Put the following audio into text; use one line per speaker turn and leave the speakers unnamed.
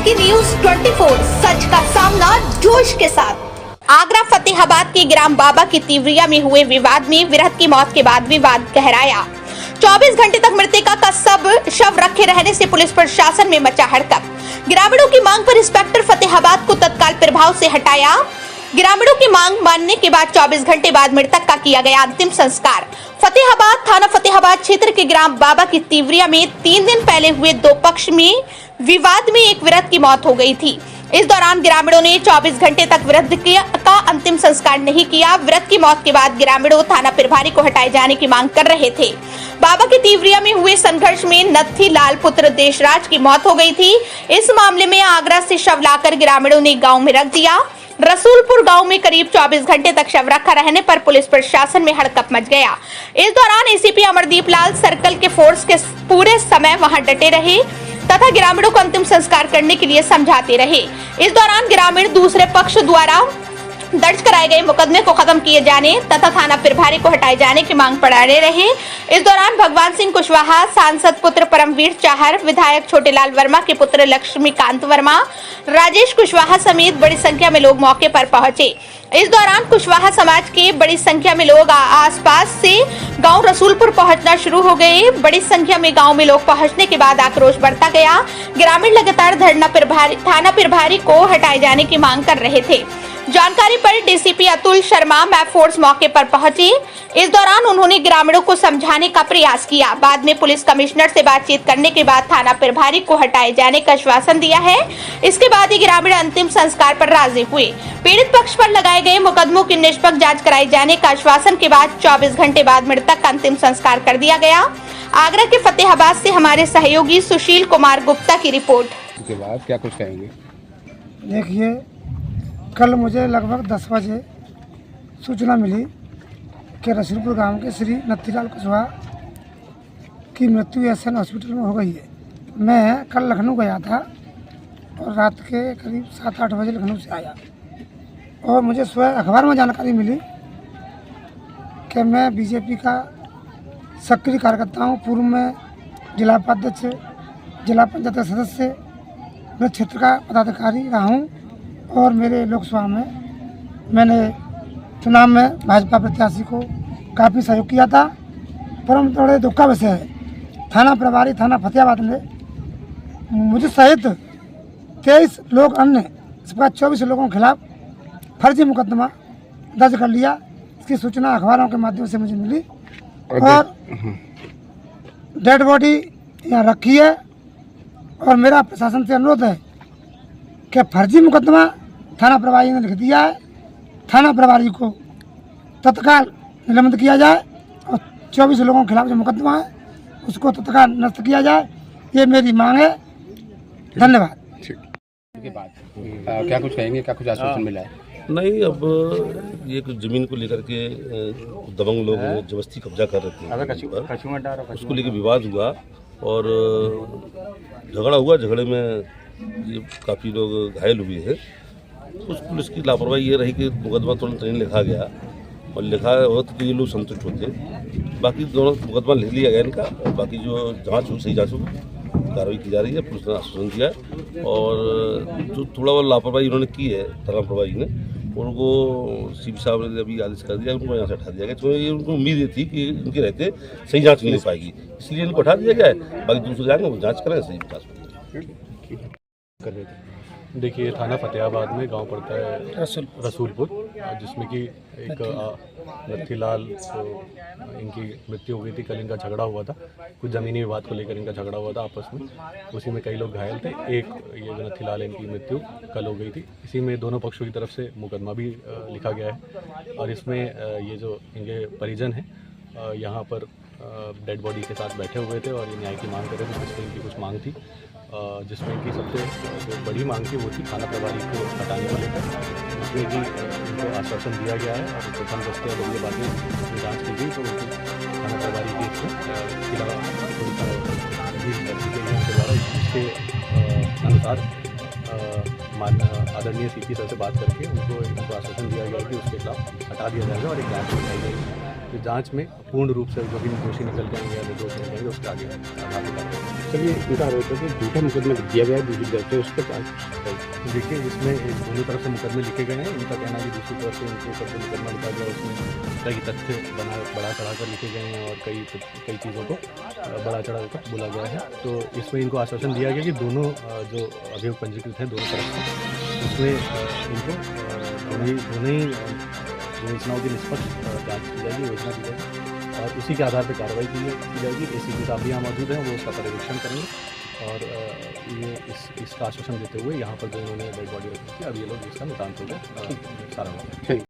की न्यूज 24 सच का सामना जोश के साथ। आगरा फतेहाबाद के ग्राम बाबा की तिवरिया में हुए विवाद में विरहत की मौत के बाद विवाद गहराया। 24 घंटे तक मृतका का शव रखे रहने से पुलिस प्रशासन में मचा हड़कंप। ग्रामीणों की मांग पर इंस्पेक्टर फतेहाबाद को तत्काल प्रभाव से हटाया। ग्रामीणों की मांग मानने के बाद 24 घंटे बाद मृतक का किया गया अंतिम संस्कार। फतेहाबाद थाना फतेहाबाद क्षेत्र के ग्राम बाबा की तिवरिया में 3 दिन पहले हुए दो पक्ष में विवाद में एक वृद्ध की मौत हो गई थी। इस दौरान ग्रामीणों ने 24 घंटे तक वृद्ध का अंतिम संस्कार नहीं किया। वृद्ध की मौत के बाद ग्रामीणों थाना प्रभारी को हटाए जाने की मांग कर रहे थे। बाबा की तिवरिया में हुए संघर्ष में नत्थी लाल पुत्र देशराज की मौत हो गई थी। इस मामले में आगरा से शव लाकर ग्रामीणों ने गाँव में रख दिया। रसूलपुर गांव में करीब 24 घंटे तक शव रखा रहने पर पुलिस प्रशासन में हड़कंप मच गया। इस दौरान एसीपी अमरदीप लाल सर्कल के फोर्स के पूरे समय वहां डटे रहे तथा ग्रामीणों को अंतिम संस्कार करने के लिए समझाते रहे। इस दौरान ग्रामीण दूसरे पक्ष द्वारा दर्ज कराए गए मुकदमे को खत्म किए जाने तथा थाना प्रभारी को हटाए जाने की मांग पर अड़े रहे। इस दौरान भगवान सिंह कुशवाहा, सांसद पुत्र परमवीर चाहर, विधायक छोटेलाल वर्मा के पुत्र लक्ष्मीकांत वर्मा, राजेश कुशवाहा समेत बड़ी संख्या में लोग मौके पर पहुंचे। इस दौरान कुशवाहा समाज के बड़ी संख्या में लोग आसपास से गांव रसूलपुर पहुंचना शुरू हो गए। बड़ी संख्या में गांव में लोग पहुंचने के बाद आक्रोश बढ़ता गया। ग्रामीण लगातार थाना प्रभारी को हटाए जाने की मांग कर रहे थे। जानकारी पर DCP Atul Sharma map force मौके पर पहुंचे। इस दौरान उन्होंने ग्रामीणों को समझाने का प्रयास किया। बाद में पुलिस कमिश्नर से बातचीत करने के बाद थाना प्रभारी को हटाए जाने का आश्वासन दिया है। इसके बाद ही ग्रामीण अंतिम संस्कार पर राजी हुए। पीड़ित पक्ष पर लगाए गए मुकदमों की निष्पक्ष जांच कराए जाने का आश्वासन के बाद 24 घंटे बाद मृतक का अंतिम संस्कार कर दिया गया। आगरा के फतेहाबाद से हमारे सहयोगी सुशील कुमार गुप्ता की रिपोर्ट।
के बाद क्या कुछ कहेंगे?
देखिए, कल मुझे लगभग 10 बजे सूचना मिली कि रसूलपुर गांव के श्री नत्थीलाल कुशवाहा की मृत्यु एसएन हॉस्पिटल में हो गई है। मैं कल लखनऊ गया था और रात के करीब 7-8 बजे लखनऊ से आया और मुझे सुबह अखबार में जानकारी मिली कि मैं बीजेपी का सक्रिय कार्यकर्ता हूँ। पूर्व में जिला उपाध्यक्ष, जिला पंचायत सदस्य, मैं क्षेत्र का पदाधिकारी रहा हूँ और मेरे लोकसभा में मैंने चुनाव में भाजपा प्रत्याशी को काफ़ी सहयोग किया था। परंतु थोड़े दुख का विषय है, थाना प्रभारी थाना फतेहाबाद ने मुझे सहित 23 लोग अन्य इस पर 24 लोगों के खिलाफ फर्जी मुकदमा दर्ज कर लिया। इसकी सूचना अखबारों के माध्यम से मुझे मिली और डेड बॉडी यहाँ रखी है और मेरा प्रशासन से अनुरोध है कि फर्जी मुकदमा थाना प्रभारी ने लिख दिया है, थाना प्रभारी को तत्काल निलंबित किया जाए और 24 लोगों के खिलाफ जो मुकदमा है उसको तत्काल निरस्त किया जाए। ये मेरी मांग है। धन्यवाद।
के बाद क्या कुछ कहेंगे? क्या कुछ आश्वासन मिला है?
नहीं, अब ये कुछ ज़मीन को लेकर के दबंग लोग जबरदस्ती कब्जा कर रहे थे, उसको लेकर विवाद हुआ और झगड़ा हुआ। झगड़े में ये काफ़ी लोग घायल हुए हैं। उस पुलिस की लापरवाही ये रही कि मुकदमा तुरंत नहीं लिखा गया और लिखा होता तो ये लोग संतुष्ट होते। बाकी दोनों मुकदमा लिख लिया गया इनका और बाकी जो जाँच हो सही जाँच हो कार्रवाई की जा रही है। पुलिस ने आश्वासन दिया और जो थोड़ा बहुत लापरवाही इन्होंने की है थाना प्रभारी ने, उनको सीपी साहब ने अभी आदेश कर दिया, उनको यहाँ से हटा दिया गया। तो ये उनको उम्मीद ये थी कि इनके रहते सही जाँच नहीं हो पाएगी, इसलिए इनको हटा दिया गया है। बाकी दूसरे जाएंगे वो जाँच करें, सही जाँच करें।
देखिए, थाना फतेहाबाद में गांव पड़ता है रसूलपुर, जिसमें कि एक नत्थीलाल इनकी मृत्यु हो गई थी। कल इनका झगड़ा हुआ था, कुछ ज़मीनी विवाद को लेकर इनका झगड़ा हुआ था आपस में। उसी में कई लोग घायल थे। एक ये जो नत्थीलाल इनकी मृत्यु कल हो गई थी। इसी में दोनों पक्षों की तरफ से मुकदमा भी लिखा गया है और इसमें ये जो इनके परिजन हैं यहाँ पर डेड बॉडी के साथ बैठे हुए थे और ये न्याय की मांग कर रहे थे, जिसमें इनकी कुछ मांग थी, जिसमें इनकी सबसे जो बड़ी मांग थी वो थी थाना प्रभारी को हटाने को लेकर, जिसमें कि उनको आश्वासन दिया गया है और प्रथम दस्ते और ये बातें जाँच की गई तो उनको थाना प्रभारी की खिलाफ द्वारा इसके अनुसार आदरणीय सीपी सर से बात करके उनको आश्वासन दिया गया कि उसके खिलाफ हटा दिया जाएगा और एक जाँच कराई जाएगी। फिर जांच में पूर्ण रूप से जो भी दोषी निकल के आएंगे या निर्दोष निकल जाएंगे उसके आगे आधार पर
सर ये इनका आरोप है कि झूठा मुकदमा दिया गया है दूसरी तरफ से, उस पर
देखिए इसमें दोनों तरफ से मुकदमे लिखे गए हैं। इनका कहना है कि दूसरी तरफ से उनके ऊपर जो मुकदमा लिखा गया उसमें कई तथ्य बढ़ा चढ़ा कर लिखे गए हैं और कई चीज़ों को बढ़ा चढ़ा कर बोला गया है। तो इसमें इनको आश्वासन दिया गया कि दोनों जो अभियोग पंजीकृत हैं दोनों तरफ से, उसमें इनको दोनों ही योजनाओं की निष्पक्ष जाँच की जाएगी, योजना की जाएगी और उसी के आधार पर कार्रवाई की जाएगी। ACP साहब भी यहाँ मौजूद हैं, वो उसका परीक्षण करेंगे और ये इसका आश्वासन देते हुए यहाँ पर जो इन्होंने डेड बॉडी रखी थी अब ये लोग इसका निदान होगा सारा